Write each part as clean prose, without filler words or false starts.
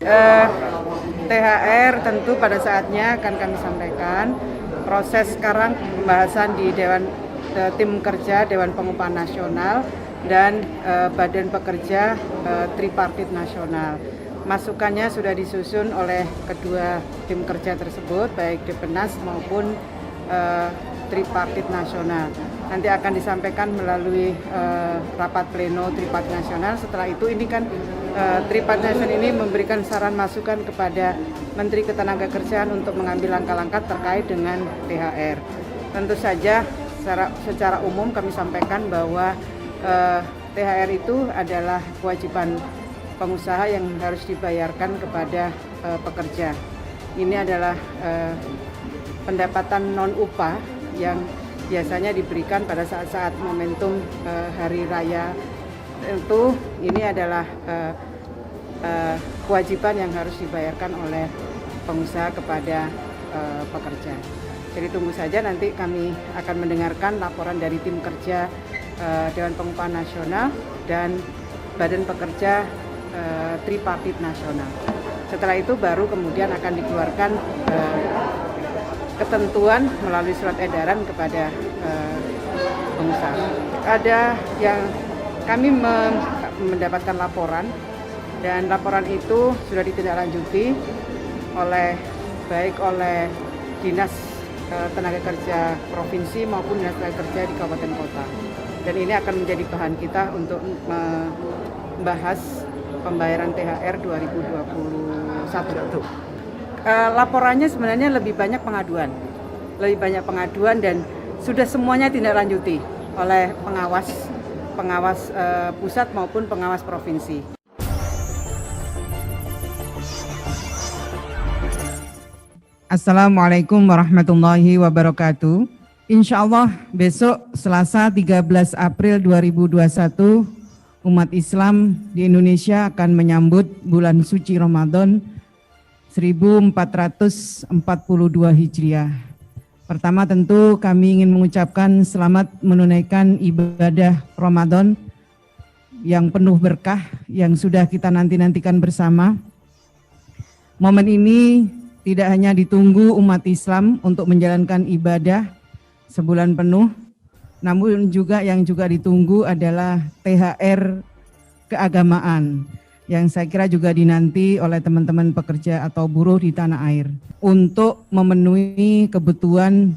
Eh, THR tentu pada saatnya akan kami sampaikan. Proses sekarang pembahasan di tim kerja Dewan Pengupahan Nasional dan Badan Pekerja Tripartit Nasional. Masukannya sudah disusun oleh kedua tim kerja tersebut, baik Depenas maupun Tripartit Nasional. Nanti akan disampaikan melalui rapat pleno Tripartit Nasional. Setelah itu ini kan Tripartit Nasional ini memberikan saran masukan kepada Menteri Ketenagakerjaan untuk mengambil langkah-langkah terkait dengan THR. Tentu saja secara umum kami sampaikan bahwa THR itu adalah kewajiban pengusaha yang harus dibayarkan kepada pekerja. Ini adalah pendapatan non-upah yang biasanya diberikan pada saat-saat momentum hari raya. Tentu ini adalah kewajiban yang harus dibayarkan oleh pengusaha kepada pekerja. Jadi tunggu saja, nanti kami akan mendengarkan laporan dari tim kerja Dewan Pengupahan Nasional dan Badan Pekerja Tripartit Nasional. Setelah itu baru kemudian akan dikeluarkan ketentuan melalui surat edaran kepada pengusaha. Ada yang kami mendapatkan laporan, dan laporan itu sudah ditindaklanjuti baik oleh Dinas Tenaga Kerja Provinsi maupun Dinas Tenaga Kerja di Kabupaten Kota. Dan ini akan menjadi bahan kita untuk membahas pembayaran THR 2021. Laporannya sebenarnya lebih banyak pengaduan dan sudah semuanya tindak-lanjuti oleh pengawas pusat maupun pengawas provinsi. Assalamualaikum warahmatullahi wabarakatuh. Insya Allah besok Selasa 13 April 2021 umat Islam di Indonesia akan menyambut bulan suci Ramadan 1442 Hijriah. Pertama tentu kami ingin mengucapkan selamat menunaikan ibadah Ramadan yang penuh berkah yang sudah kita nanti-nantikan bersama. Momen ini tidak hanya ditunggu umat Islam untuk menjalankan ibadah sebulan penuh, namun yang juga ditunggu adalah THR keagamaan yang saya kira juga dinanti oleh teman-teman pekerja atau buruh di tanah air untuk memenuhi kebutuhan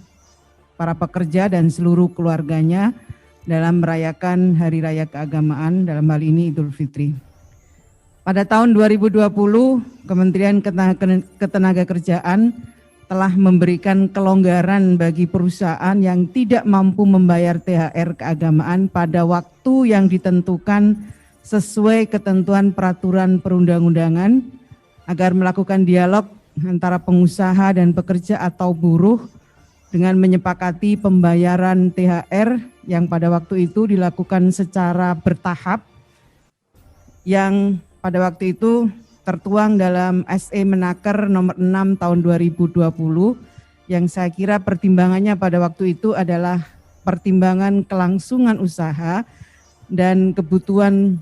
para pekerja dan seluruh keluarganya dalam merayakan Hari Raya Keagamaan, dalam hal ini Idul Fitri. Pada tahun 2020, Kementerian Ketenagakerjaan telah memberikan kelonggaran bagi perusahaan yang tidak mampu membayar THR keagamaan pada waktu yang ditentukan sesuai ketentuan peraturan perundang-undangan agar melakukan dialog antara pengusaha dan pekerja atau buruh dengan menyepakati pembayaran THR yang pada waktu itu dilakukan secara bertahap yang pada waktu itu tertuang dalam SE Menaker nomor 6 tahun 2020 yang saya kira pertimbangannya pada waktu itu adalah pertimbangan kelangsungan usaha dan kebutuhan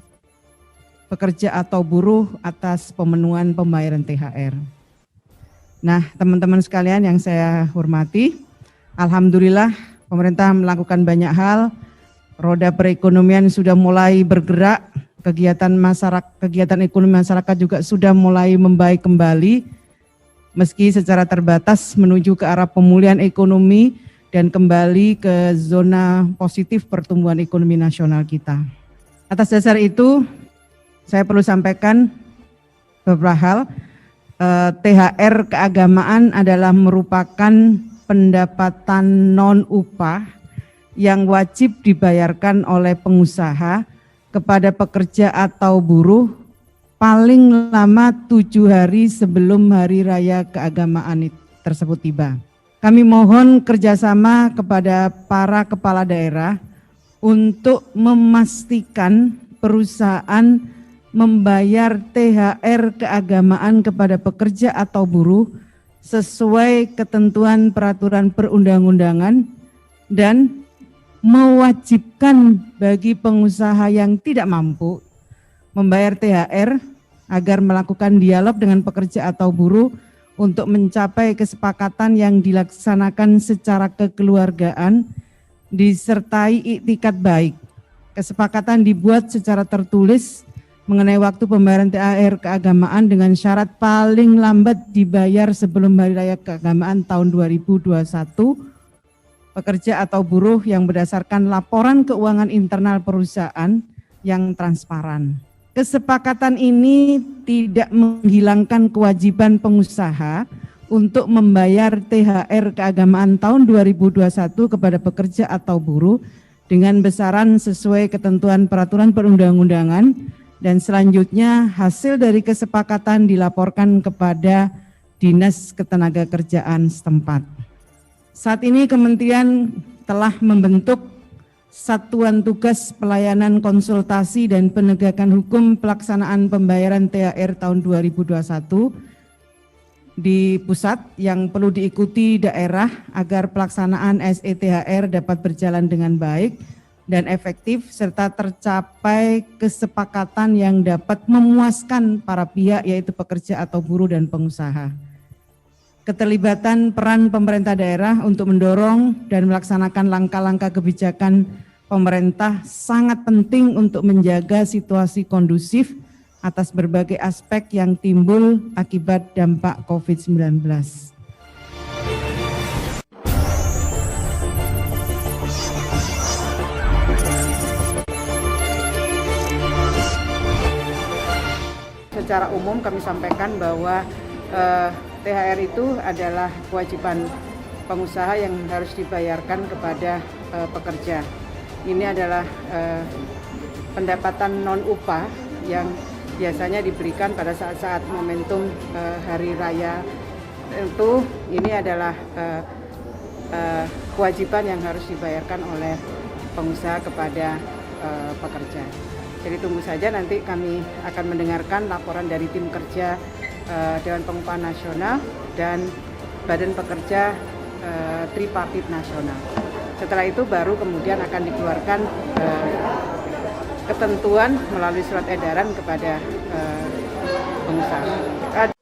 pekerja atau buruh atas pemenuhan pembayaran THR. Nah, teman-teman sekalian yang saya hormati, alhamdulillah pemerintah melakukan banyak hal, roda perekonomian sudah mulai bergerak, kegiatan ekonomi masyarakat juga sudah mulai membaik kembali, meski secara terbatas menuju ke arah pemulihan ekonomi dan kembali ke zona positif pertumbuhan ekonomi nasional kita. Atas dasar itu, saya perlu sampaikan beberapa hal. THR keagamaan adalah merupakan pendapatan non-upah yang wajib dibayarkan oleh pengusaha kepada pekerja atau buruh paling lama 7 hari sebelum hari raya keagamaan tersebut tiba. Kami mohon kerjasama kepada para kepala daerah untuk memastikan perusahaan membayar THR keagamaan kepada pekerja atau buruh sesuai ketentuan peraturan perundang-undangan dan mewajibkan bagi pengusaha yang tidak mampu membayar THR agar melakukan dialog dengan pekerja atau buruh untuk mencapai kesepakatan yang dilaksanakan secara kekeluargaan disertai iktikat baik. Kesepakatan dibuat secara tertulis mengenai waktu pembayaran THR keagamaan dengan syarat paling lambat dibayar sebelum Hari Raya Keagamaan tahun 2021 pekerja atau buruh yang berdasarkan laporan keuangan internal perusahaan yang transparan. Kesepakatan ini tidak menghilangkan kewajiban pengusaha untuk membayar THR keagamaan tahun 2021 kepada pekerja atau buruh dengan besaran sesuai ketentuan peraturan perundang-undangan, dan selanjutnya hasil dari kesepakatan dilaporkan kepada Dinas Ketenagakerjaan setempat. Saat ini Kementerian telah membentuk Satuan Tugas Pelayanan Konsultasi dan Penegakan Hukum Pelaksanaan Pembayaran THR tahun 2021 di pusat yang perlu diikuti daerah agar pelaksanaan SETHR dapat berjalan dengan baik dan efektif serta tercapai kesepakatan yang dapat memuaskan para pihak yaitu pekerja atau buruh dan pengusaha. Keterlibatan peran pemerintah daerah untuk mendorong dan melaksanakan langkah-langkah kebijakan pemerintah sangat penting untuk menjaga situasi kondusif atas berbagai aspek yang timbul akibat dampak COVID-19. Secara umum kami sampaikan bahwa THR itu adalah kewajiban pengusaha yang harus dibayarkan kepada pekerja. Ini adalah pendapatan non-upah yang biasanya diberikan pada saat-saat momentum hari raya. Tentu ini adalah kewajiban yang harus dibayarkan oleh pengusaha kepada pekerja. Jadi tunggu saja, nanti kami akan mendengarkan laporan dari tim kerja Dewan Pengupahan Nasional dan Badan Pekerja Tripartit Nasional. Setelah itu baru kemudian akan dikeluarkan ketentuan melalui surat edaran kepada pengusaha.